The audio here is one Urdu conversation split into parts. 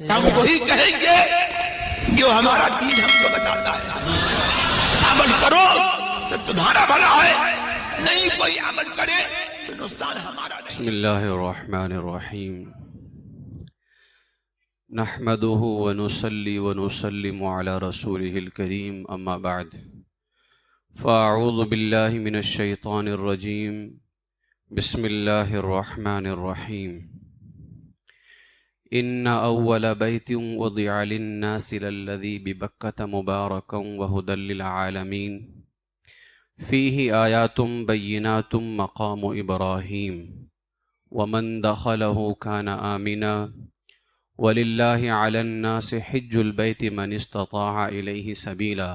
ہم وہی کہیں گے جو ہمارا دین ہم کو بتاتا ہے. عمل کرو تو تمہارا بھلا ہے، نہیں کوئی عمل کرے تو نقصان ہمارا نہیں. بسم اللہ الرحمن الرحیم. نحمده ونصلي ونسلم على رسوله الكريم اما بعد فاعوذ باللہ من الشیطان الرجیم. بسم اللہ الرحمن الرحیم. ان اول بیت وضع للناس للذی ببکۃ مبارکا وہدی للعالمین فیہ آیات بینات مقام ابراہیم ومن دخلہ کان آمنا وَلِلَّهِ عَلَى النَّاسِ حِجُّ الْبَيْتِ مَنِ اسْتَطَاعَ إِلَيْهِ سَبِيلًا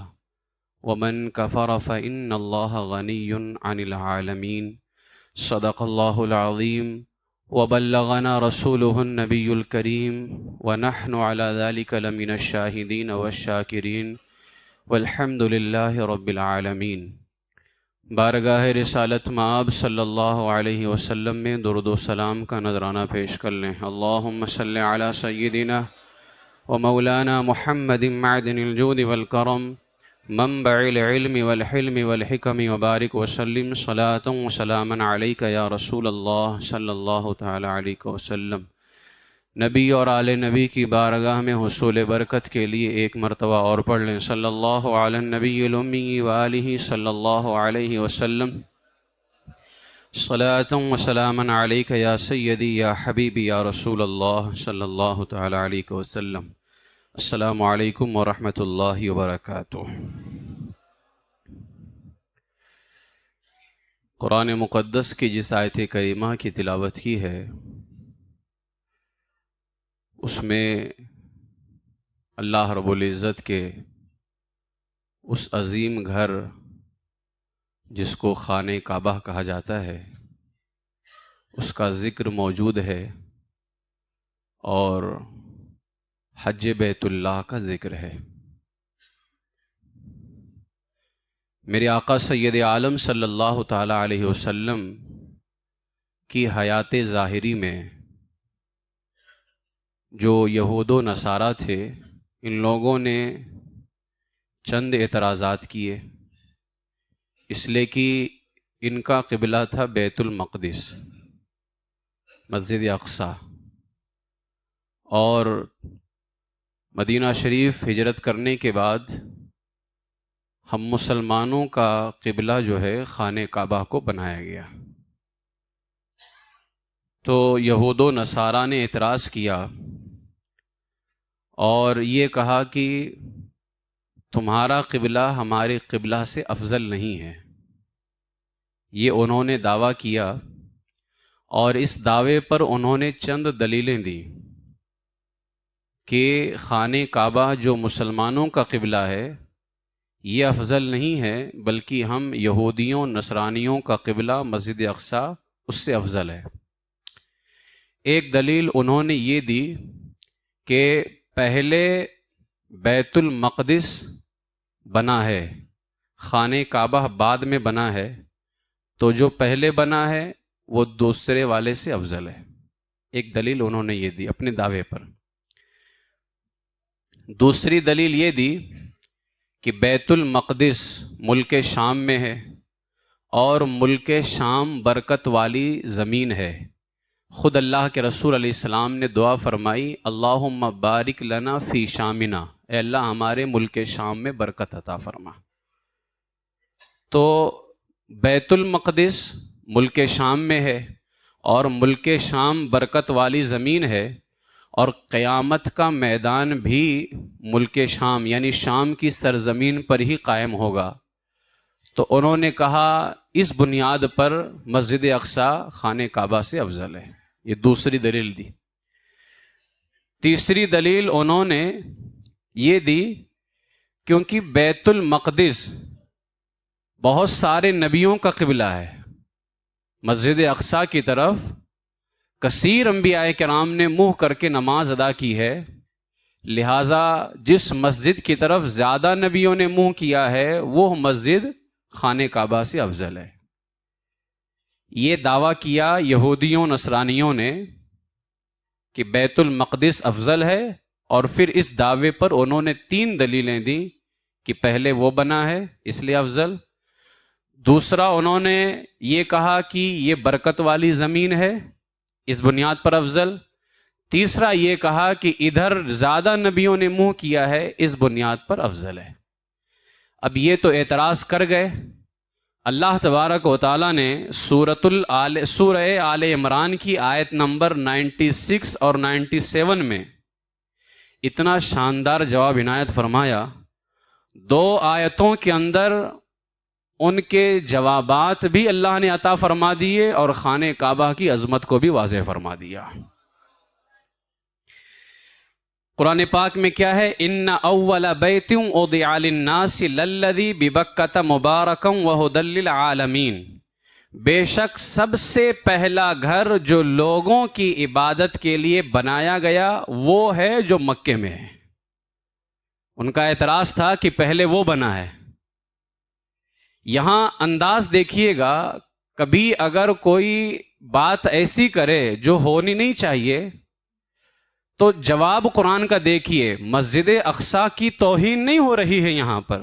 وَمَنْ كَفَرَ فَإِنَّ اللَّهَ غَنِيٌّ عَنِ الْعَالَمِينَ. صدق اللہ العظیم وبلغنا رسوله النبی الکریم ونحن على ذلك لمن الشاہدین والشاکرین والحمد للہ رب العالمین. بارگاہ رسالت مآب صلی اللہ علیہ وسلم میں درود و سلام کا نذرانہ پیش کر لیں. اللہم صلی علی سیدنا و مولانا محمد معدن الجود والکرم منبع العلم والحلم والحکم وبارک وسلم صلاۃ و سلاما علیک یا رسول اللہ صلی اللہ تعالی علیہ وسلم. نبی اور آل نبی کی بارگاہ میں حصول برکت کے لیے ایک مرتبہ اور پڑھ لیں. صلی اللہ علی النبی الامی وآلہ صلی اللہ علیہ وسلم صلاۃ و سلاما علیک یا سیدی یا حبیبی یا رسول اللہ صلی اللہ تعالی علیہ وسلم. السلام علیکم ورحمۃ اللہ وبرکاتہ. قرآن مقدس کی جس آیت کریمہ کی تلاوت کی ہے اس میں اللہ رب العزت کے اس عظیم گھر جس کو خانہ کعبہ کہا جاتا ہے اس کا ذکر موجود ہے اور حج بیت اللہ کا ذکر ہے. میرے آقا سید عالم صلی اللہ تعالی علیہ وسلم کی حیات ظاہری میں جو یہود و نصارہ تھے ان لوگوں نے چند اعتراضات کیے، اس لیے کہ ان کا قبلہ تھا بیت المقدس مسجد اقصی، اور مدینہ شریف ہجرت کرنے کے بعد ہم مسلمانوں کا قبلہ جو ہے خانہ کعبہ کو بنایا گیا. تو یہود و نصارہ نے اعتراض کیا اور یہ کہا کہ تمہارا قبلہ ہمارے قبلہ سے افضل نہیں ہے. یہ انہوں نے دعویٰ کیا اور اس دعوے پر انہوں نے چند دلیلیں دی کہ خانہ کعبہ جو مسلمانوں کا قبلہ ہے یہ افضل نہیں ہے، بلکہ ہم یہودیوں نصرانیوں کا قبلہ مسجد اقصی اس سے افضل ہے. ایک دلیل انہوں نے یہ دی کہ پہلے بیت المقدس بنا ہے، خانہ کعبہ بعد میں بنا ہے، تو جو پہلے بنا ہے وہ دوسرے والے سے افضل ہے. ایک دلیل انہوں نے یہ دی اپنے دعوے پر. دوسری دلیل یہ دی کہ بیت المقدس ملک شام میں ہے اور ملک شام برکت والی زمین ہے. خود اللہ کے رسول علیہ السلام نے دعا فرمائی اللہم بارک لنا فی شامنا، اے اللہ ہمارے ملک شام میں برکت عطا فرما. تو بیت المقدس ملک شام میں ہے اور ملک شام برکت والی زمین ہے، اور قیامت کا میدان بھی ملک شام یعنی شام کی سرزمین پر ہی قائم ہوگا. تو انہوں نے کہا اس بنیاد پر مسجد اقصی خانہ کعبہ سے افضل ہے. یہ دوسری دلیل دی. تیسری دلیل انہوں نے یہ دی کیونکہ بیت المقدس بہت سارے نبیوں کا قبلہ ہے، مسجد اقصی کی طرف کثیر انبیاء کرام نے منہ کر کے نماز ادا کی ہے، لہٰذا جس مسجد کی طرف زیادہ نبیوں نے منہ کیا ہے وہ مسجد خانہ کعبہ سے افضل ہے. یہ دعویٰ کیا یہودیوں نصرانیوں نے کہ بیت المقدس افضل ہے اور پھر اس دعوے پر انہوں نے 3 دلیلیں دیں کہ پہلے وہ بنا ہے اس لیے افضل، دوسرا انہوں نے یہ کہا کہ یہ برکت والی زمین ہے اس بنیاد پر افضل، تیسرا یہ کہا کہ ادھر زیادہ نبیوں نے منہ کیا ہے اس بنیاد پر افضل ہے۔ اب یہ تو اعتراض کر گئے۔ اللہ تبارک و تعالیٰ نے سورہ آل عمران کی آیت نمبر 96 اور 97 میں اتنا شاندار جواب عنایت فرمایا، 2 آیتوں کے اندر ان کے جوابات بھی اللہ نے عطا فرما دیے اور خانہ کعبہ کی عظمت کو بھی واضح فرما دیا۔ قرآن پاک میں کیا ہے؟ ان اول بیت وضع للناس للذی ببکۃ مبارکا وہدی للعالمین، بے شک سب سے پہلا گھر جو لوگوں کی عبادت کے لیے بنایا گیا وہ ہے جو مکے میں ہے۔ ان کا اعتراض تھا کہ پہلے وہ بنا ہے۔ یہاں انداز دیکھیے گا، کبھی اگر کوئی بات ایسی کرے جو ہونی نہیں چاہیے تو جواب قرآن کا دیکھیے، مسجد اقصیٰ کی توہین نہیں ہو رہی ہے یہاں پر،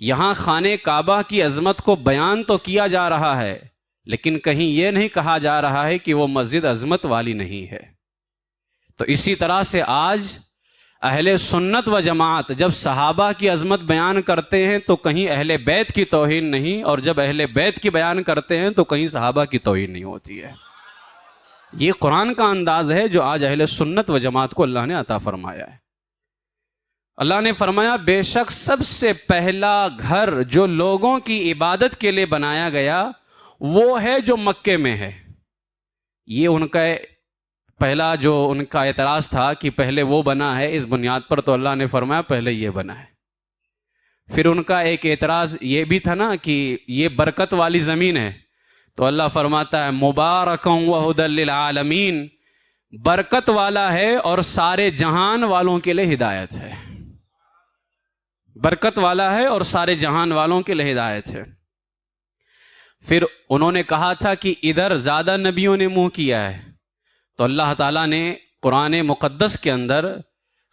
یہاں خانہ کعبہ کی عظمت کو بیان تو کیا جا رہا ہے، لیکن کہیں یہ نہیں کہا جا رہا ہے کہ وہ مسجد عظمت والی نہیں ہے۔ تو اسی طرح سے آج اہل سنت و جماعت جب صحابہ کی عظمت بیان کرتے ہیں تو کہیں اہل بیت کی توہین نہیں، اور جب اہل بیت کی بیان کرتے ہیں تو کہیں صحابہ کی توہین نہیں ہوتی ہے۔ یہ قرآن کا انداز ہے جو آج اہل سنت و جماعت کو اللہ نے عطا فرمایا ہے۔ اللہ نے فرمایا بے شک سب سے پہلا گھر جو لوگوں کی عبادت کے لیے بنایا گیا وہ ہے جو مکے میں ہے۔ یہ ان کا پہلا جو ان کا اعتراض تھا کہ پہلے وہ بنا ہے اس بنیاد پر، تو اللہ نے فرمایا پہلے یہ بنا ہے۔ پھر ان کا ایک اعتراض یہ بھی تھا نا کہ یہ برکت والی زمین ہے، تو اللہ فرماتا ہے مبارکاً وہدی للعالمین، برکت والا ہے اور سارے جہان والوں کے لیے ہدایت ہے، برکت والا ہے اور سارے جہان والوں کے لیے ہدایت ہے۔ پھر انہوں نے کہا تھا کہ ادھر زیادہ نبیوں نے منہ کیا ہے، تو اللہ تعالیٰ نے قرآن مقدس کے اندر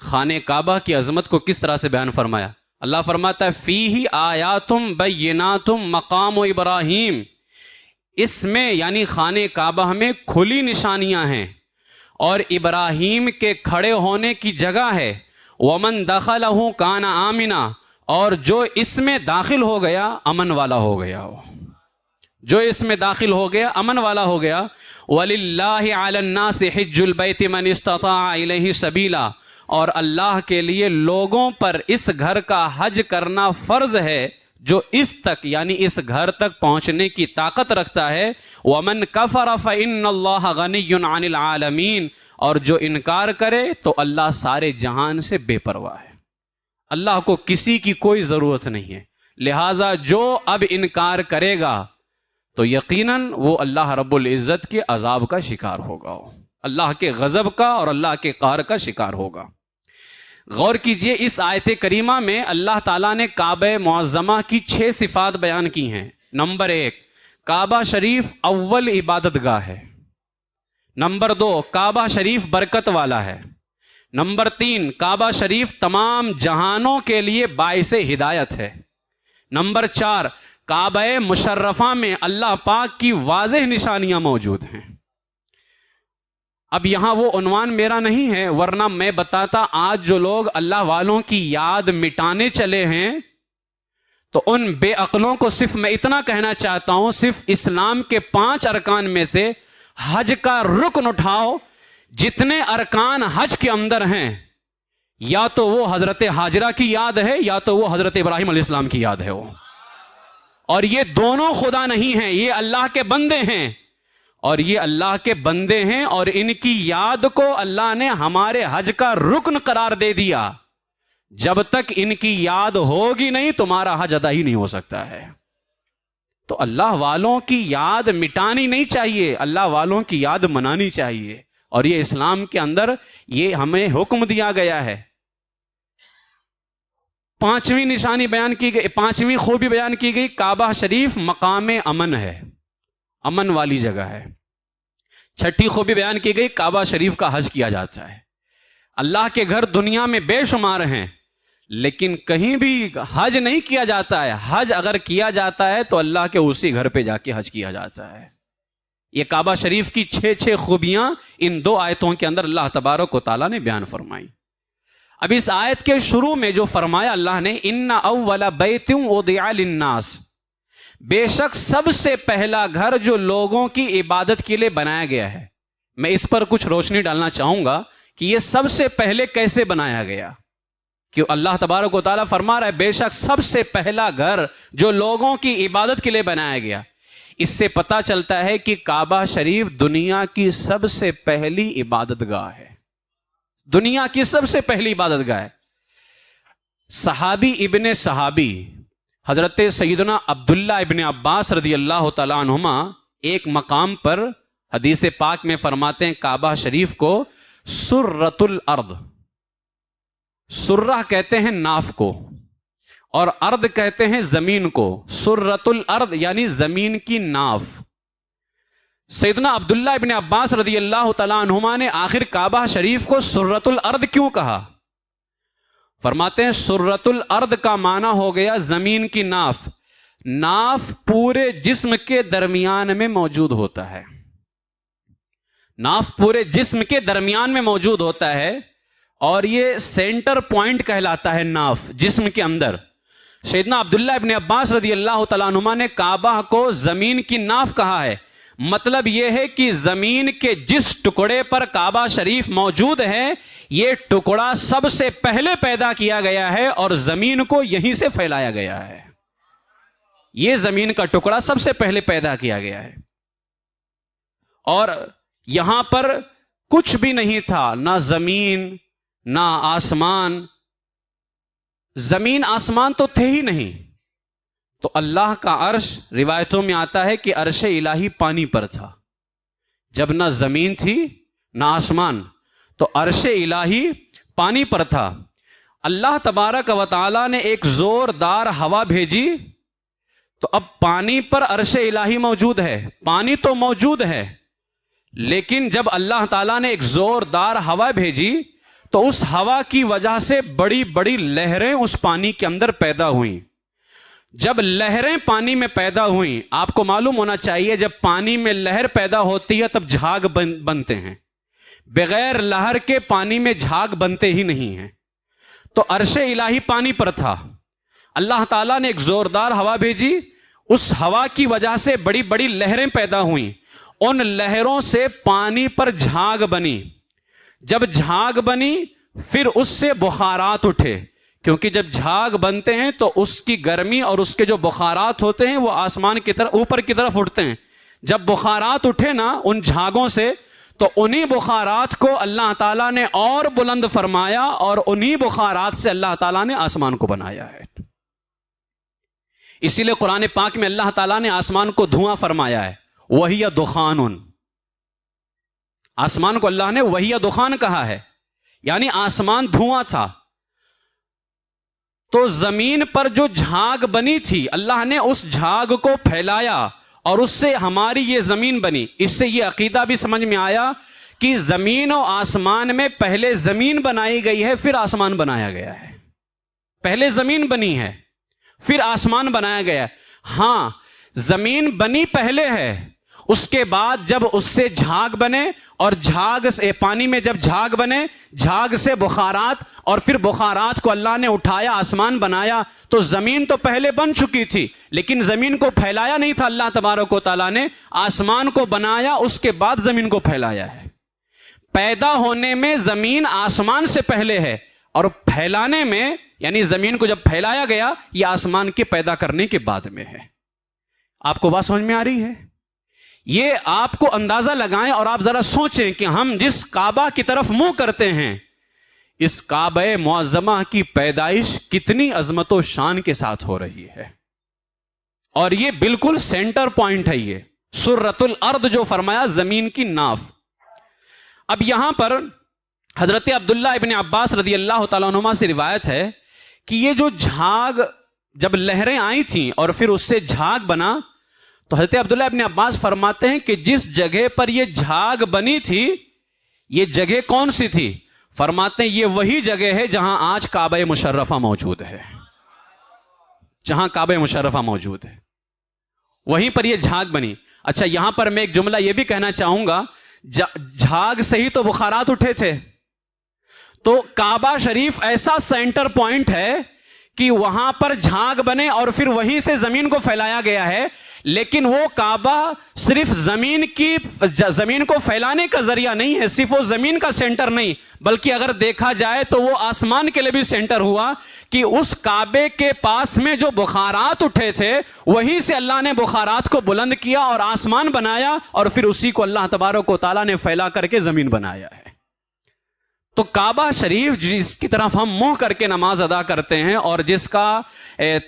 خانہ کعبہ کی عظمت کو کس طرح سے بیان فرمایا؟ اللہ فرماتا ہے فیہ آیات بینات مقام ابراہیم، اس میں یعنی خانہ کعبہ میں کھلی نشانیاں ہیں اور ابراہیم کے کھڑے ہونے کی جگہ ہے، ومن دخلہ کان آمنا، اور جو اس میں داخل ہو گیا امن والا ہو گیا، جو اس میں داخل ہو گیا امن والا ہو گیا۔ وَلِلَّهِ عَلَى النَّاسِ حِجُّ الْبَيْتِ مَنِ اسْتَطَاعَ إِلَيْهِ سَبِيلًا، اور اللہ کے لیے لوگوں پر اس گھر کا حج کرنا فرض ہے جو اس تک یعنی اس گھر تک پہنچنے کی طاقت رکھتا ہے۔ وَمَنْ كَفَرَ فَإِنَّ اللَّهَ غَنِيٌّ عَنِ الْعَالَمِينَ، اور جو انکار کرے تو اللہ سارے جہان سے بے پرواہ ہے، اللہ کو کسی کی کوئی ضرورت نہیں ہے، لہٰذا جو اب انکار کرے گا تو یقیناً وہ اللہ رب العزت کے عذاب کا شکار ہوگا، اللہ کے غضب کا اور اللہ کے قہر کا شکار ہوگا۔ غور کیجئے، اس آیت کریمہ میں اللہ تعالیٰ نے کعبہ معظمہ کی 6 صفات بیان کی ہیں۔ نمبر 1، کعبہ شریف اول عبادت گاہ ہے۔ نمبر 2، کعبہ شریف برکت والا ہے۔ نمبر 3، کعبہ شریف تمام جہانوں کے لیے باعث ہدایت ہے۔ نمبر 4، کعبہ مشرفہ میں اللہ پاک کی واضح نشانیاں موجود ہیں۔ اب یہاں وہ عنوان میرا نہیں ہے، ورنہ میں بتاتا آج جو لوگ اللہ والوں کی یاد مٹانے چلے ہیں تو ان بے عقلوں کو صرف میں اتنا کہنا چاہتا ہوں، صرف اسلام کے 5 ارکان میں سے حج کا رکن اٹھاؤ، جتنے ارکان حج کے اندر ہیں یا تو وہ حضرت ہاجرہ کی یاد ہے یا تو وہ حضرت ابراہیم علیہ السلام کی یاد ہے وہ، اور یہ دونوں خدا نہیں ہیں، یہ اللہ کے بندے ہیں، اور یہ اللہ کے بندے ہیں اور ان کی یاد کو اللہ نے ہمارے حج کا رکن قرار دے دیا۔ جب تک ان کی یاد ہوگی نہیں تمہارا حج ادا ہی نہیں ہو سکتا ہے۔ تو اللہ والوں کی یاد مٹانی نہیں چاہیے، اللہ والوں کی یاد منانی چاہیے، اور یہ اسلام کے اندر یہ ہمیں حکم دیا گیا ہے۔ 5ویں نشانی بیان کی گئی، 5ویں خوبی بیان کی گئی، کعبہ شریف مقام امن ہے، امن والی جگہ ہے۔ 6ٹھی خوبی بیان کی گئی، کعبہ شریف کا حج کیا جاتا ہے۔ اللہ کے گھر دنیا میں بے شمار ہیں، لیکن کہیں بھی حج نہیں کیا جاتا ہے۔ حج اگر کیا جاتا ہے تو اللہ کے اسی گھر پہ جا کے حج کیا جاتا ہے۔ یہ کعبہ شریف کی 6 خوبیاں ان 2 آیتوں کے اندر اللہ تبارک و تعالیٰ نے بیان فرمائی۔ اب اس آیت کے شروع میں جو فرمایا اللہ نے، ان اول بیت وضع للناس، بے شک سب سے پہلا گھر جو لوگوں کی عبادت کے لیے بنایا گیا ہے۔ میں اس پر کچھ روشنی ڈالنا چاہوں گا کہ یہ سب سے پہلے کیسے بنایا گیا، کہ اللہ تبارک و تعالیٰ فرما رہا ہے بے شک سب سے پہلا گھر جو لوگوں کی عبادت کے لیے بنایا گیا۔ اس سے پتہ چلتا ہے کہ کعبہ شریف دنیا کی سب سے پہلی عبادت گاہ ہے، دنیا کی سب سے پہلی عبادت گاہ ہے۔ صحابی ابن صحابی حضرت سیدنا عبداللہ ابن عباس رضی اللہ تعالیٰ عنہما ایک مقام پر حدیث پاک میں فرماتے ہیں کعبہ شریف کو سرۃ الارض، سرہ کہتے ہیں ناف کو اور ارض کہتے ہیں زمین کو، سرۃ الارض یعنی زمین کی ناف۔ سیدنا عبداللہ ابن عباس رضی اللہ تعالیٰ عنہما نے آخر کعبہ شریف کو سرۃ الارض کیوں کہا؟ فرماتے ہیں سرۃ الارض کا معنی ہو گیا زمین کی ناف۔ ناف پورے جسم کے درمیان میں موجود ہوتا ہے، ناف پورے جسم کے درمیان میں موجود ہوتا ہے اور یہ سینٹر پوائنٹ کہلاتا ہے ناف جسم کے اندر۔ سیدنا عبداللہ ابن عباس رضی اللہ تعالیٰ عنہما نے کعبہ کو زمین کی ناف کہا ہے۔ مطلب یہ ہے کہ زمین کے جس ٹکڑے پر کعبہ شریف موجود ہے یہ ٹکڑا سب سے پہلے پیدا کیا گیا ہے اور زمین کو یہیں سے پھیلایا گیا ہے۔ یہ زمین کا ٹکڑا سب سے پہلے پیدا کیا گیا ہے اور یہاں پر کچھ بھی نہیں تھا، نہ زمین نہ آسمان، زمین آسمان تو تھے ہی نہیں۔ تو اللہ کا عرش روایتوں میں آتا ہے کہ عرش الہی پانی پر تھا۔ جب نہ زمین تھی نہ آسمان تو عرش الہی پانی پر تھا۔ اللہ تبارک و تعالیٰ نے ایک زوردار ہوا بھیجی تو اب پانی پر عرش الہی موجود ہے، پانی تو موجود ہے، لیکن جب اللہ تعالیٰ نے ایک زوردار ہوا بھیجی تو اس ہوا کی وجہ سے بڑی بڑی لہریں اس پانی کے اندر پیدا ہوئیں۔ جب لہریں پانی میں پیدا ہوئیں، آپ کو معلوم ہونا چاہیے جب پانی میں لہر پیدا ہوتی ہے تب جھاگ بنتے ہیں، بغیر لہر کے پانی میں جھاگ بنتے ہی نہیں ہیں۔ تو عرش الہی پانی پر تھا، اللہ تعالیٰ نے ایک زوردار ہوا بھیجی، اس ہوا کی وجہ سے بڑی بڑی لہریں پیدا ہوئیں، ان لہروں سے پانی پر جھاگ بنی۔ جب جھاگ بنی پھر اس سے بخارات اٹھے، کیونکہ جب جھاگ بنتے ہیں تو اس کی گرمی اور اس کے جو بخارات ہوتے ہیں وہ آسمان کی طرف اوپر کی طرف اٹھتے ہیں۔ جب بخارات اٹھے نا ان جھاگوں سے تو انہی بخارات کو اللہ تعالیٰ نے اور بلند فرمایا اور انہی بخارات سے اللہ تعالیٰ نے آسمان کو بنایا ہے۔ اسی لیے قرآن پاک میں اللہ تعالیٰ نے آسمان کو دھواں فرمایا ہے، وَهِيَ دُخَانٌ، آسمان کو اللہ نے وَهِيَ دُخَان کہا ہے، یعنی آسمان دھواں تھا۔ تو زمین پر جو جھاگ بنی تھی اللہ نے اس جھاگ کو پھیلایا اور اس سے ہماری یہ زمین بنی۔ اس سے یہ عقیدہ بھی سمجھ میں آیا کہ زمین و آسمان میں پہلے زمین بنائی گئی ہے پھر آسمان بنایا گیا ہے، پہلے زمین بنی ہے پھر آسمان بنایا گیا ہے۔ ہاں زمین بنی پہلے ہے، اس کے بعد جب اس سے جھاگ بنے اور جھاگ سے پانی میں جب جھاگ بنے، جھاگ سے بخارات اور پھر بخارات کو اللہ نے اٹھایا آسمان بنایا۔ تو زمین تو پہلے بن چکی تھی لیکن زمین کو پھیلایا نہیں تھا اللہ تبارک و تعالیٰ نے، آسمان کو بنایا اس کے بعد زمین کو پھیلایا ہے۔ پیدا ہونے میں زمین آسمان سے پہلے ہے اور پھیلانے میں یعنی زمین کو جب پھیلایا گیا یہ آسمان کے پیدا کرنے کے بعد میں ہے۔ آپ کو بات سمجھ میں آ رہی ہے؟ یہ آپ کو اندازہ لگائیں اور آپ ذرا سوچیں کہ ہم جس کعبہ کی طرف منہ کرتے ہیں اس کعبہ معظمہ کی پیدائش کتنی عظمت و شان کے ساتھ ہو رہی ہے، اور یہ بالکل سینٹر پوائنٹ ہے۔ یہ سرۃ الارض جو فرمایا زمین کی ناف۔ اب یہاں پر حضرت عبداللہ ابن عباس رضی اللہ تعالیٰ عنہما سے روایت ہے کہ یہ جو جھاگ جب لہریں آئی تھیں اور پھر اس سے جھاگ بنا تو حضرت عبداللہ ابن عباس فرماتے ہیں کہ جس جگہ پر یہ جھاگ بنی تھی یہ جگہ کون سی تھی؟ فرماتے ہیں یہ وہی جگہ ہے جہاں آج کعبہ مشرفہ موجود ہے، جہاں کعبہ مشرفہ موجود ہے وہیں پر یہ جھاگ بنی۔ اچھا یہاں پر میں ایک جملہ یہ بھی کہنا چاہوں گا، جھاگ سے ہی تو بخارات اٹھے تھے، تو کعبہ شریف ایسا سینٹر پوائنٹ ہے کہ وہاں پر جھاگ بنے اور پھر وہیں سے زمین کو پھیلایا گیا ہے، لیکن وہ کعبہ صرف زمین کو پھیلانے کا ذریعہ نہیں ہے، صرف وہ زمین کا سینٹر نہیں، بلکہ اگر دیکھا جائے تو وہ آسمان کے لیے بھی سینٹر ہوا کہ اس کعبے کے پاس میں جو بخارات اٹھے تھے وہیں سے اللہ نے بخارات کو بلند کیا اور آسمان بنایا، اور پھر اسی کو اللہ تبارک و تعالیٰ نے پھیلا کر کے زمین بنایا ہے۔ تو کعبہ شریف جس کی طرف ہم منہ کر کے نماز ادا کرتے ہیں اور جس کا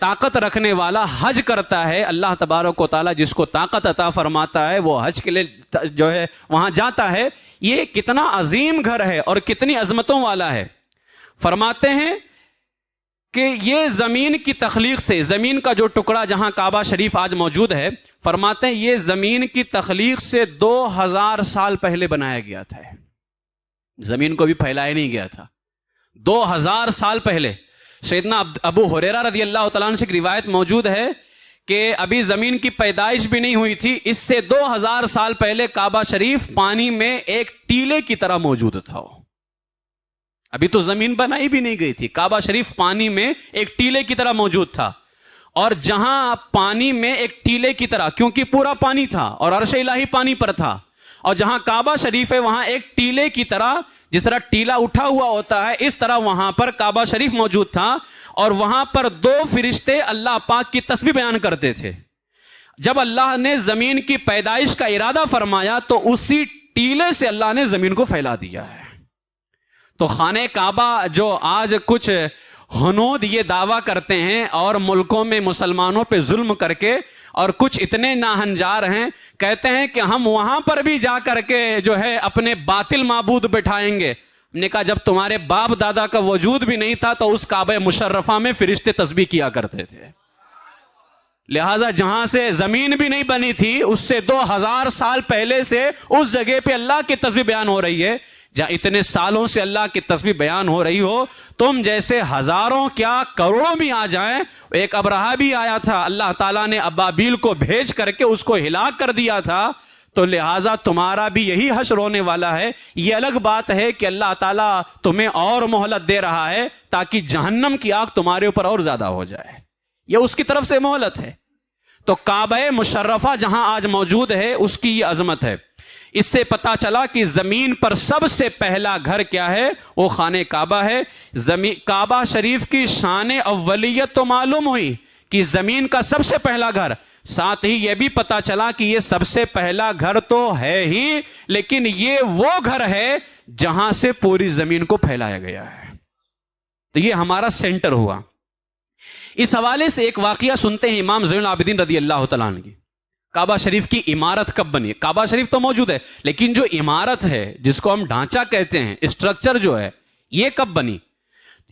طاقت رکھنے والا حج کرتا ہے، اللہ تبارک و تعالیٰ جس کو طاقت عطا فرماتا ہے وہ حج کے لیے جو ہے وہاں جاتا ہے، یہ کتنا عظیم گھر ہے اور کتنی عظمتوں والا ہے۔ فرماتے ہیں کہ یہ زمین کی تخلیق سے، زمین کا جو ٹکڑا جہاں کعبہ شریف آج موجود ہے، فرماتے ہیں یہ زمین کی تخلیق سے 2000 سال پہلے بنایا گیا تھا، زمین کو بھی پھیلایا نہیں گیا تھا۔ 2000 سال پہلے سیدنا ابو ہریرہ رضی اللہ تعالیٰ عنہ سے ایک روایت موجود ہے کہ ابھی زمین کی پیدائش بھی نہیں ہوئی تھی، اس سے 2000 سال پہلے کعبہ شریف پانی میں ایک ٹیلے کی طرح موجود تھا۔ ابھی تو زمین بنائی بھی نہیں گئی تھی، کعبہ شریف پانی میں ایک ٹیلے کی طرح موجود تھا، اور جہاں پانی میں ایک ٹیلے کی طرح، کیونکہ پورا پانی تھا اور عرش الہی پانی پر تھا، اور جہاں کعبہ شریف ہے وہاں ایک ٹیلے کی طرح، جس طرح ٹیلا اٹھا ہوا ہوتا ہے اس طرح وہاں پر کعبہ شریف موجود تھا، اور وہاں پر 2 فرشتے اللہ پاک کی تسبیح بیان کرتے تھے۔ جب اللہ نے زمین کی پیدائش کا ارادہ فرمایا تو اسی ٹیلے سے اللہ نے زمین کو پھیلا دیا ہے۔ تو خانہ کعبہ جو آج کچھ ہنود یہ دعویٰ کرتے ہیں اور ملکوں میں مسلمانوں پہ ظلم کر کے، اور کچھ اتنے ناہنجار ہیں کہتے ہیں کہ ہم وہاں پر بھی جا کر کے جو ہے اپنے باطل معبود بٹھائیں گے۔ ہم نے کہا جب تمہارے باپ دادا کا وجود بھی نہیں تھا تو اس کعبہ مشرفہ میں فرشتے تسبیح کیا کرتے تھے، لہٰذا جہاں سے زمین بھی نہیں بنی تھی اس سے 2000 سال پہلے سے اس جگہ پہ اللہ کی تسبیح بیان ہو رہی ہے۔ جہاں اتنے سالوں سے اللہ کی تسبیح بیان ہو رہی ہو، تم جیسے ہزاروں کیا کروڑوں بھی آ جائیں، ایک ابرہہ بھی آیا تھا، اللہ تعالیٰ نے ابابیل کو بھیج کر کے اس کو ہلاک کر دیا تھا، تو لہٰذا تمہارا بھی یہی حشر ہونے والا ہے۔ یہ الگ بات ہے کہ اللہ تعالیٰ تمہیں اور مہلت دے رہا ہے تاکہ جہنم کی آگ تمہارے اوپر اور زیادہ ہو جائے، یہ اس کی طرف سے مہلت ہے۔ تو کعبہ مشرفہ جہاں آج موجود ہے اس کی یہ عظمت ہے۔ اس سے پتا چلا کہ زمین پر سب سے پہلا گھر کیا ہے، وہ خانہ کعبہ ہے۔ کعبہ شریف کی شان اولیت تو معلوم ہوئی کہ زمین کا سب سے پہلا گھر، ساتھ ہی یہ بھی پتا چلا کہ یہ سب سے پہلا گھر تو ہے ہی، لیکن یہ وہ گھر ہے جہاں سے پوری زمین کو پھیلایا گیا ہے، تو یہ ہمارا سینٹر ہوا۔ اس حوالے سے ایک واقعہ سنتے ہیں امام زین العابدین رضی اللہ تعالیٰ عنہ کی۔ کعبہ شریف کی عمارت کب بنی؟ کعبہ شریف تو موجود ہے، لیکن جو عمارت ہے جس کو ہم ڈھانچہ کہتے ہیں، اسٹرکچر جو ہے، یہ کب بنی؟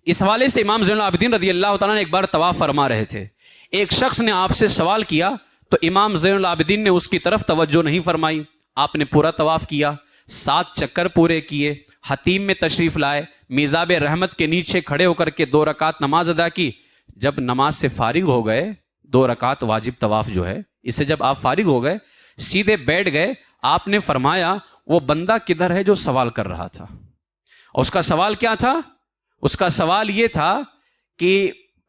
اس حوالے سے امام زین العابدین رضی اللہ تعالیٰ نے ایک بار طواف فرما رہے تھے، ایک شخص نے آپ سے سوال کیا تو امام زین العابدین نے اس کی طرف توجہ نہیں فرمائی۔ آپ نے پورا طواف کیا، 7 چکر پورے کیے، حتیم میں تشریف لائے، میزاب رحمت کے نیچے کھڑے ہو کر کے 2 رکعت نماز ادا کی۔ جب نماز سے فارغ ہو گئے، 2 رکعت واجب طواف جو ہے، اس سے جب آپ فارغ ہو گئے، سیدھے بیٹھ گئے، آپ نے فرمایا وہ بندہ کدھر ہے جو سوال کر رہا تھا؟ اور اس کا سوال کیا تھا؟ اس کا سوال یہ تھا کہ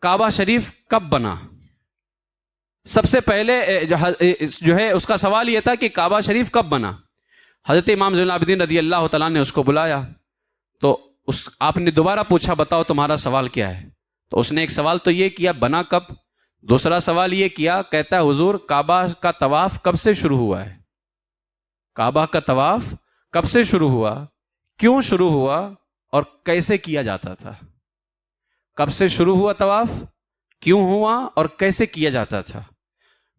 کعبہ شریف کب بنا؟ سب سے پہلے جو ہے اس کا سوال یہ تھا کہ کعبہ شریف کب بنا؟ حضرت امام زین العابدین رضی اللہ تعالیٰ نے اس کو بلایا، تو آپ نے دوبارہ پوچھا بتاؤ تمہارا سوال کیا ہے؟ تو اس نے ایک سوال تو یہ کیا بنا کب، دوسرا سوال یہ کیا، کہتا ہے حضور کعبہ کا طواف کب سے شروع ہوا ہے؟ کعبہ کا طواف کب سے شروع ہوا، کیوں شروع ہوا اور کیسے کیا جاتا تھا؟ کب سے شروع ہوا طواف، کیوں ہوا اور کیسے کیا جاتا تھا؟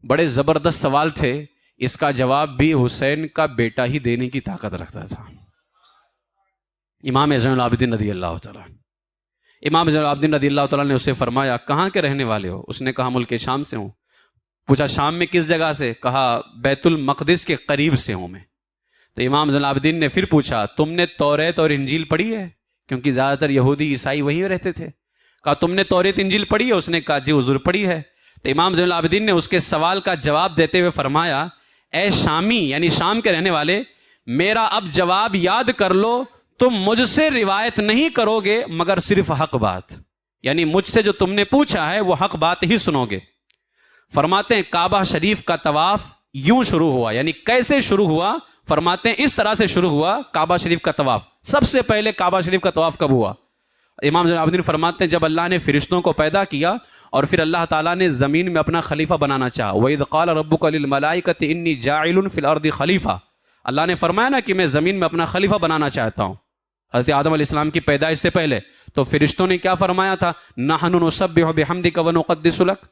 بڑے زبردست سوال تھے، اس کا جواب بھی حسین کا بیٹا ہی دینے کی طاقت رکھتا تھا، امام زین العابدین رضی اللہ تعالیٰ۔ امام زین العابدین رضی اللہ تعالیٰ نے اسے فرمایا کہاں کے رہنے والے ہو؟ اس نے کہا ملک شام سے ہوں۔ پوچھا شام میں کس جگہ سے؟ کہا بیت المقدس کے قریب سے ہوں میں۔ تو امام زین العابدین نے پھر پوچھا تم نے توریت اور انجیل پڑھی ہے؟ کیونکہ زیادہ تر یہودی عیسائی وہیں رہتے تھے. کہا تم نے توریت انجیل پڑھی ہے؟ اس نے کہا جی حضور پڑھی ہے. تو امام زین العابدین نے اس کے سوال کا جواب دیتے ہوئے فرمایا اے شامی یعنی شام کے رہنے والے، میرا اب جواب یاد کر لو، تم مجھ سے روایت نہیں کرو گے مگر صرف حق بات، یعنی مجھ سے جو تم نے پوچھا ہے وہ حق بات ہی سنو گے. فرماتے ہیں کعبہ شریف کا طواف یوں شروع ہوا، یعنی کیسے شروع ہوا؟ فرماتے ہیں اس طرح سے شروع ہوا کعبہ شریف کا طواف. سب سے پہلے کعبہ شریف کا طواف کب ہوا؟ امام زین العابدین فرماتے ہیں جب اللہ نے فرشتوں کو پیدا کیا اور پھر اللہ تعالیٰ نے زمین میں اپنا خلیفہ بنانا چاہا. وَإِذْ قَالَ رَبُّكَ لِلْمَلَائِكَةِ إِنِّي جَاعِلٌ فِي الْأَرْضِ خَلِيفَةً. اللہ نے فرمایا نا کہ میں زمین میں اپنا خلیفہ بنانا چاہتا ہوں. حضرت آدم علیہ السلام کی پیدائش سے پہلے تو فرشتوں نے کیا فرمایا تھا؟ نَحْنُ نُسَبِّحُ بِحَمْدِكَ وَنُقَدِّسُ لَكَ.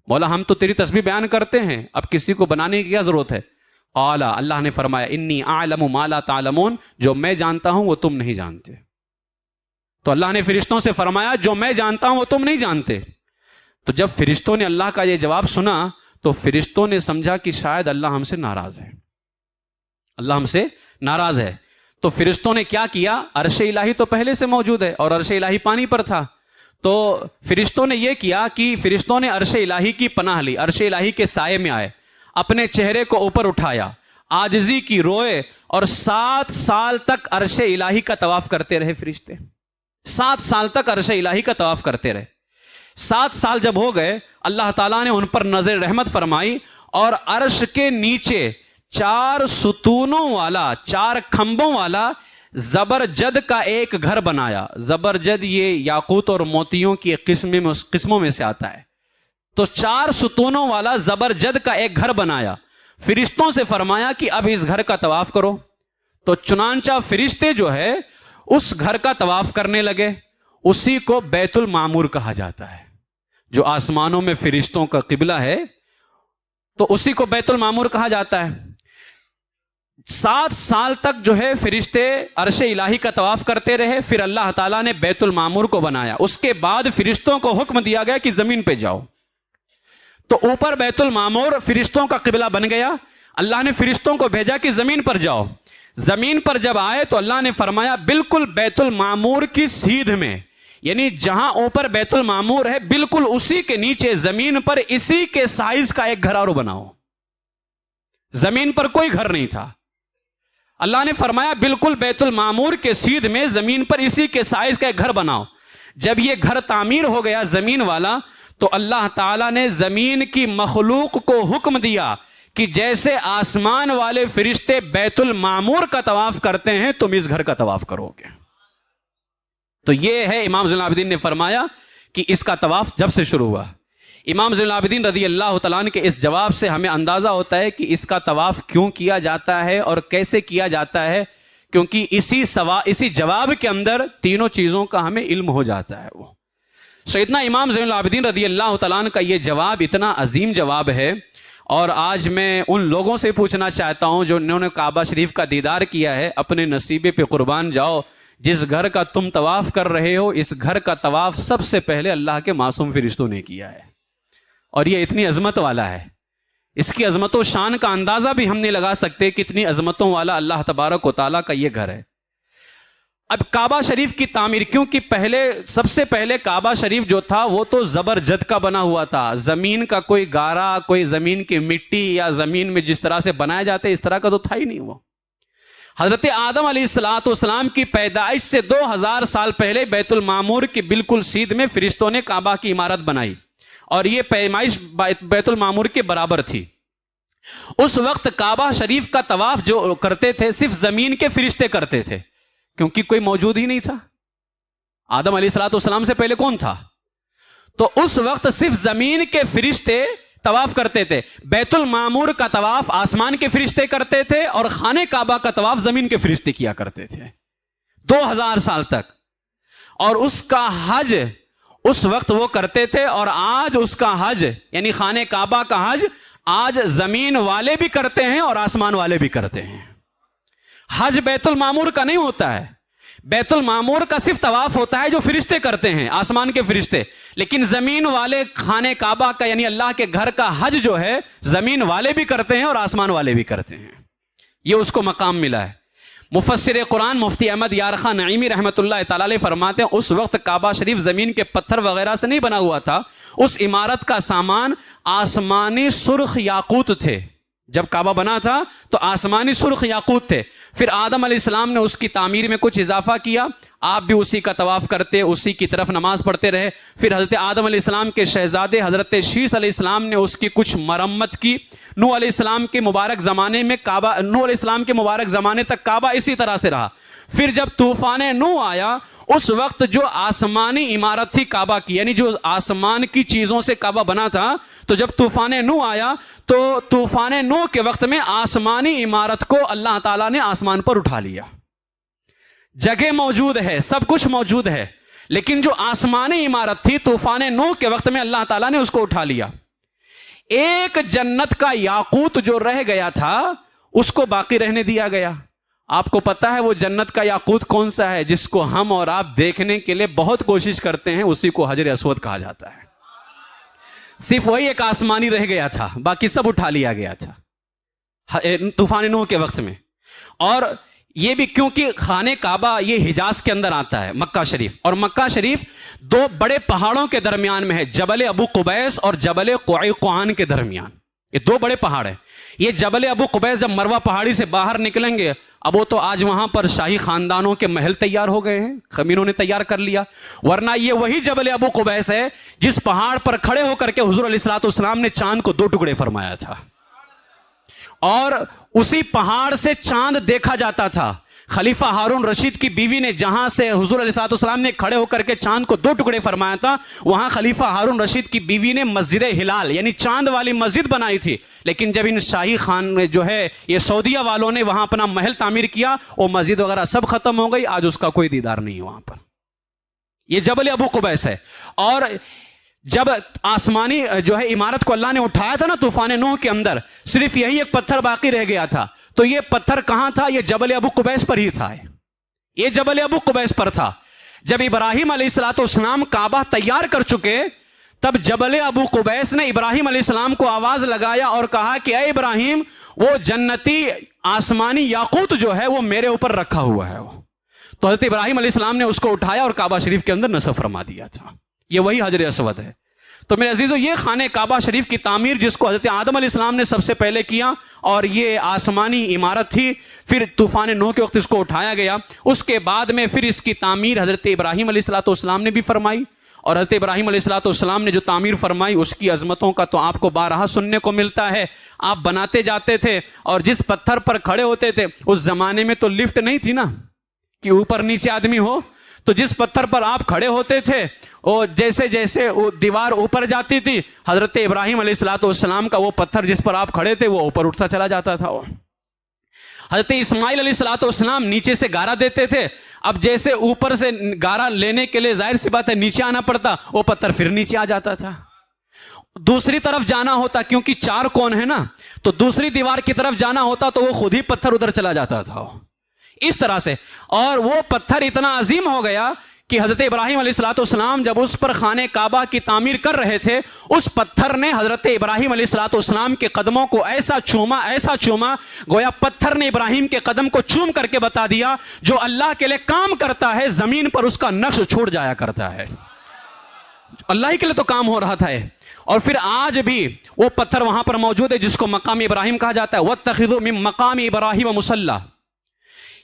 مولا ہم تو تیری تسبیح بیان کرتے ہیں، اب کسی کو بنانے کی کیا ضرورت ہے؟ قال اللہ نے فرمایا انی اعلم ما لا تعلمون، جو میں جانتا ہوں وہ تم نہیں جانتے. تو اللہ نے فرشتوں سے فرمایا جو میں جانتا ہوں وہ تم نہیں جانتے. تو جب فرشتوں نے اللہ کا یہ جواب سنا تو فرشتوں نے سمجھا کہ شاید اللہ ہم سے ناراض ہے، اللہ ہم سے ناراض ہے. تو فرشتوں نے کیا کیا؟ عرش الہی تو پہلے سے موجود ہے اور عرش الہی پانی پر تھا. تو فرشتوں نے یہ کیا کہ فرشتوں نے عرش الہی کی پناہ لی، عرش الہی کے سائے میں آئے، اپنے چہرے کو اوپر اٹھایا، عاجزی کی روئے اور 7 سال تک عرش الہی کا طواف کرتے رہے. فرشتے 7 سال تک عرش الہی کا طواف کرتے رہے. 7 سال جب ہو گئے اللہ تعالیٰ نے ان پر نظر رحمت فرمائی اور عرش کے نیچے 4 ستونوں والا 4 کھمبوں والا زبرجد کا ایک گھر بنایا. زبرجد یہ یاقوت اور موتیوں کی قسموں میں سے آتا ہے. تو 4 ستونوں والا زبرجد کا ایک گھر بنایا. فرشتوں سے فرمایا کہ اب اس گھر کا طواف کرو. تو چنانچہ فرشتے جو ہے اس گھر کا طواف کرنے لگے. اسی کو بیت المعمور کہا جاتا ہے، جو آسمانوں میں فرشتوں کا قبلہ ہے تو اسی کو بیت المعمور کہا جاتا ہے. 7 سال تک جو ہے فرشتے عرش الہی کا طواف کرتے رہے. پھر اللہ تعالیٰ نے بیت المعمور کو بنایا. اس کے بعد فرشتوں کو حکم دیا گیا کہ زمین پہ جاؤ. تو اوپر بیت المعمور فرشتوں کا قبلہ بن گیا. اللہ نے فرشتوں کو بھیجا کہ زمین پر جاؤ. زمین پر جب آئے تو اللہ نے فرمایا بالکل بیت المعمور کی سیدھ میں، یعنی جہاں اوپر بیت المعمور ہے بالکل اسی کے نیچے زمین پر اسی کے سائز کا ایک گھر اور بناؤ. زمین پر کوئی گھر نہیں تھا. اللہ نے فرمایا بالکل بیت المعمور کے سیدھ میں زمین پر اسی کے سائز کا ایک گھر بناؤ. جب یہ گھر تعمیر ہو گیا زمین والا تو اللہ تعالیٰ نے زمین کی مخلوق کو حکم دیا کہ جیسے آسمان والے فرشتے بیت المعمور کا طواف کرتے ہیں تم اس گھر کا طواف کرو گے. تو یہ ہے امام زین العابدین نے فرمایا کہ اس کا طواف جب سے شروع ہوا. امام زین العابدین رضی اللہ تعالیٰ عنہ کے اس جواب سے ہمیں اندازہ ہوتا ہے کہ اس کا طواف کیوں کیا جاتا ہے اور کیسے کیا جاتا ہے، کیونکہ اسی جواب کے اندر تینوں چیزوں کا ہمیں علم ہو جاتا ہے. وہ سیدنا امام زین العابدین رضی اللہ تعالیٰ عنہ کا یہ جواب اتنا عظیم جواب ہے. اور آج میں ان لوگوں سے پوچھنا چاہتا ہوں جو انہوں نے کعبہ شریف کا دیدار کیا ہے، اپنے نصیبے پہ قربان جاؤ. جس گھر کا تم طواف کر رہے ہو اس گھر کا طواف سب سے پہلے اللہ کے معصوم فرشتوں نے کیا ہے، اور یہ اتنی عظمت والا ہے. اس کی عظمت و شان کا اندازہ بھی ہم نہیں لگا سکتے کتنی عظمتوں والا اللہ تبارک و تعالیٰ کا یہ گھر ہے. اب کعبہ شریف کی تعمیر، کیونکہ سب سے پہلے کعبہ شریف جو تھا وہ تو زبرجد کا بنا ہوا تھا. زمین کا کوئی گارا، کوئی زمین کی مٹی یا زمین میں جس طرح سے بنایا جاتے اس طرح کا تو تھا ہی نہیں. وہ حضرت آدم علیہ السلام کی پیدائش سے 2000 سال پہلے بیت المعمور کی بالکل سیدھ میں فرشتوں نے کعبہ کی عمارت بنائی اور یہ پیمائش بیت المعمور کے برابر تھی. اس وقت کعبہ شریف کا طواف جو کرتے تھے صرف زمین کے فرشتے کرتے تھے، کیونکہ کوئی موجود ہی نہیں تھا. آدم علیہ السلام سے پہلے کون تھا؟ تو اس وقت صرف زمین کے فرشتے طواف کرتے تھے. بیت المعمور کا طواف آسمان کے فرشتے کرتے تھے اور خانہ کعبہ کا طواف زمین کے فرشتے کیا کرتے تھے 2000 سال تک. اور اس کا حج اس وقت وہ کرتے تھے، اور آج اس کا حج یعنی خانہ کعبہ کا حج آج زمین والے بھی کرتے ہیں اور آسمان والے بھی کرتے ہیں. حج بیت المعمور کا نہیں ہوتا ہے. بیت المعمور کا صرف طواف ہوتا ہے جو فرشتے کرتے ہیں، آسمان کے فرشتے. لیکن زمین والے خانہ کعبہ کا یعنی اللہ کے گھر کا حج جو ہے زمین والے بھی کرتے ہیں اور آسمان والے بھی کرتے ہیں. یہ اس کو مقام ملا ہے. مفسر قرآن مفتی احمد یار خان نعیمی رحمۃ اللہ تعالی علیہ فرماتے ہیں اس وقت کعبہ شریف زمین کے پتھر وغیرہ سے نہیں بنا ہوا تھا، اس عمارت کا سامان آسمانی سرخ یاقوت تھے. جب کعبہ بنا تھا تو آسمانی سرخ یاقوت تھے. پھر آدم علیہ السلام نے اس کی تعمیر میں کچھ اضافہ کیا، آپ بھی اسی کا طواف کرتے، اسی کی طرف نماز پڑھتے رہے. پھر حضرت آدم علیہ السلام کے شہزادے حضرت شیث علیہ السلام نے اس کی کچھ مرمت کی. نوح علیہ السلام کے مبارک زمانے میں نوح علیہ السلام کے مبارک زمانے تک کعبہ اسی طرح سے رہا. پھر جب طوفان نوح آیا اس وقت جو آسمانی عمارت تھی کعبہ کی، یعنی جو آسمان کی چیزوں سے کعبہ بنا تھا، تو جب طوفان نوح آیا تو طوفان نوح کے وقت میں آسمانی عمارت کو اللہ تعالیٰ نے آسمان پر اٹھا لیا. جگہ موجود ہے، سب کچھ موجود ہے، لیکن جو آسمانی عمارت تھی طوفان نوح کے وقت میں اللہ تعالیٰ نے اس کو اٹھا لیا. ایک جنت کا یاقوت جو رہ گیا تھا اس کو باقی رہنے دیا گیا. آپ کو پتا ہے وہ جنت کا یاقوت کون سا ہے جس کو ہم اور آپ دیکھنے کے لیے بہت کوشش کرتے ہیں؟ اسی کو حجر اسود کہا جاتا ہے. صرف وہی ایک آسمانی رہ گیا تھا، باقی سب اٹھا لیا گیا تھا طوفان نوح کے وقت میں. اور یہ بھی کیونکہ خانہ کعبہ یہ حجاز کے اندر آتا ہے، مکہ شریف، اور مکہ شریف دو بڑے پہاڑوں کے درمیان میں ہے، جبل ابو قبیس اور جبل قعیقوان کے درمیان. یہ دو بڑے پہاڑ ہیں. یہ جبل ابو قبیس جب مروہ پہاڑی سے باہر نکلیں گے، اب وہ تو آج وہاں پر شاہی خاندانوں کے محل تیار ہو گئے ہیں، خمینوں نے تیار کر لیا. ورنہ یہ وہی جبل ابو قبیس ہے جس پہاڑ پر کھڑے ہو کر کے حضور علیہ الصلوۃ والسلام نے چاند کو 2 ٹکڑے فرمایا تھا، اور اسی پہاڑ سے چاند دیکھا جاتا تھا. خلیفہ ہارون رشید کی بیوی نے جہاں سے حضور علیہ الصلوۃ والسلام نے کھڑے ہو کر کے چاند کو 2 ٹکڑے فرمایا تھا، وہاں خلیفہ ہارون رشید کی بیوی نے مسجد ہلال یعنی چاند والی مسجد بنائی تھی. لیکن جب ان شاہی خان جو ہے یہ سعودیہ والوں نے وہاں اپنا محل تعمیر کیا، وہ مسجد وغیرہ سب ختم ہو گئی، آج اس کا کوئی دیدار نہیں ہے وہاں پر. یہ جبل ابو قبیس ہے. اور جب آسمانی جو ہے عمارت کو اللہ نے اٹھایا تھا نا طوفان نوح کے اندر، صرف یہی ایک پتھر باقی رہ گیا تھا. تو یہ پتھر کہاں تھا؟ یہ جبل ابو قبیس پر ہی تھا. یہ جبل ابو قبیس پر تھا. جب ابراہیم علیہ الصلوۃ والسلام کعبہ تیار کر چکے، تب جبل ابو قبیس نے ابراہیم علیہ السلام کو آواز لگایا اور کہا کہ اے ابراہیم، وہ جنتی آسمانی یاقوت جو ہے وہ میرے اوپر رکھا ہوا ہے. تو حضرت ابراہیم علیہ السلام نے اس کو اٹھایا اور کعبہ شریف کے اندر نصب فرما دیا تھا. یہ وہی حجر اسود ہے. تو میرے عزیزو، یہ خانہ کعبہ شریف کی تعمیر جس کو حضرت آدم علیہ السلام نے سب سے پہلے کیا، اور یہ آسمانی عمارت تھی، پھر طوفان نوح کے وقت اس کو اٹھایا گیا. اس کے بعد میں پھر اس کی تعمیر حضرت ابراہیم علیہ الصلوۃ والسلام نے بھی فرمائی. اور حضرت ابراہیم علیہ الصلوۃ والسلام نے جو تعمیر فرمائی اس کی عظمتوں کا تو آپ کو بارہا سننے کو ملتا ہے. آپ بناتے جاتے تھے اور جس پتھر پر کھڑے ہوتے تھے، اس زمانے میں تو لفٹ نہیں تھی نا کہ اوپر نیچے آدمی ہو، تو جس پتھر پر آپ کھڑے ہوتے تھے اور جیسے جیسے دیوار اوپر جاتی تھی، حضرت ابراہیم علیہ الصلوۃ والسلام کا وہ پتھر جس پر آپ کھڑے تھے وہ اوپر اٹھتا چلا جاتا تھا. حضرت اسماعیل علیہ الصلوۃ والسلام نیچے سے گارا دیتے تھے، اب جیسے اوپر سے گارا لینے کے لیے ظاہر سی بات ہے نیچے آنا پڑتا، وہ پتھر پھر نیچے آ جاتا تھا. دوسری طرف جانا ہوتا، کیونکہ 4 کون ہے نا، تو دوسری دیوار کی طرف جانا ہوتا تو وہ خود ہی پتھر ادھر چلا جاتا تھا اس طرح سے. اور وہ پتھر اتنا عظیم ہو گیا کہ حضرت ابراہیم علیہ الصلوۃ والسلام جب اس پر خانہ کعبہ کی تعمیر کر رہے تھے، اس پتھر نے حضرت ابراہیم علیہ الصلوۃ والسلام کے قدموں کو ایسا چوما گویا پتھر نے ابراہیم کے قدم کو چوم کر کے بتا دیا، جو اللہ کے لیے کام کرتا ہے زمین پر اس کا نقش چھوڑ جایا کرتا ہے. اللہ ہی کے لیے تو کام ہو رہا تھا. اور پھر آج بھی وہ پتھر وہاں پر موجود ہے جس کو مقام ابراہیم کہا جاتا ہے. وَاتَّخِذُوا مِن مَقَامِ إِبْرَاهِيمَ مُصَلًّى.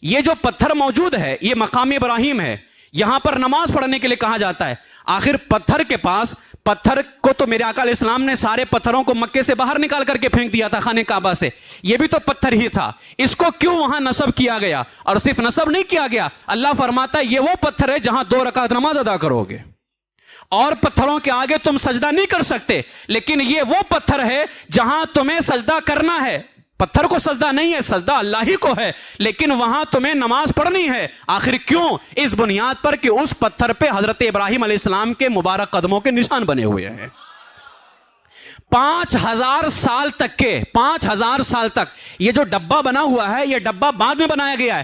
یہ جو پتھر موجود ہے یہ مقام ابراہیم ہے، یہاں پر نماز پڑھنے کے لیے کہا جاتا ہے. آخر پتھر کے پاس، پتھر کو تو میرے آقا علیہ السلام نے سارے پتھروں کو مکے سے باہر نکال کر کے پھینک دیا تھا خانہ کعبہ سے، یہ بھی تو پتھر ہی تھا. اس کو کیوں وہاں نصب کیا گیا؟ اور صرف نصب نہیں کیا گیا، اللہ فرماتا ہے یہ وہ پتھر ہے جہاں 2 رکعت نماز ادا کرو گے، اور پتھروں کے آگے تم سجدہ نہیں کر سکتے، لیکن یہ وہ پتھر ہے جہاں تمہیں سجدہ کرنا ہے. پتھر کو سجدہ نہیں ہے، سجدہ اللہ ہی کو ہے، لیکن وہاں تمہیں نماز پڑھنی ہے. آخر کیوں؟ اس بنیاد پر کہ اس پتھر پہ حضرت ابراہیم علیہ السلام کے مبارک قدموں کے نشان بنے ہوئے ہیں. 5000 سال تک یہ جو ڈبہ بنا ہوا ہے، یہ ڈبہ بعد میں بنایا گیا ہے.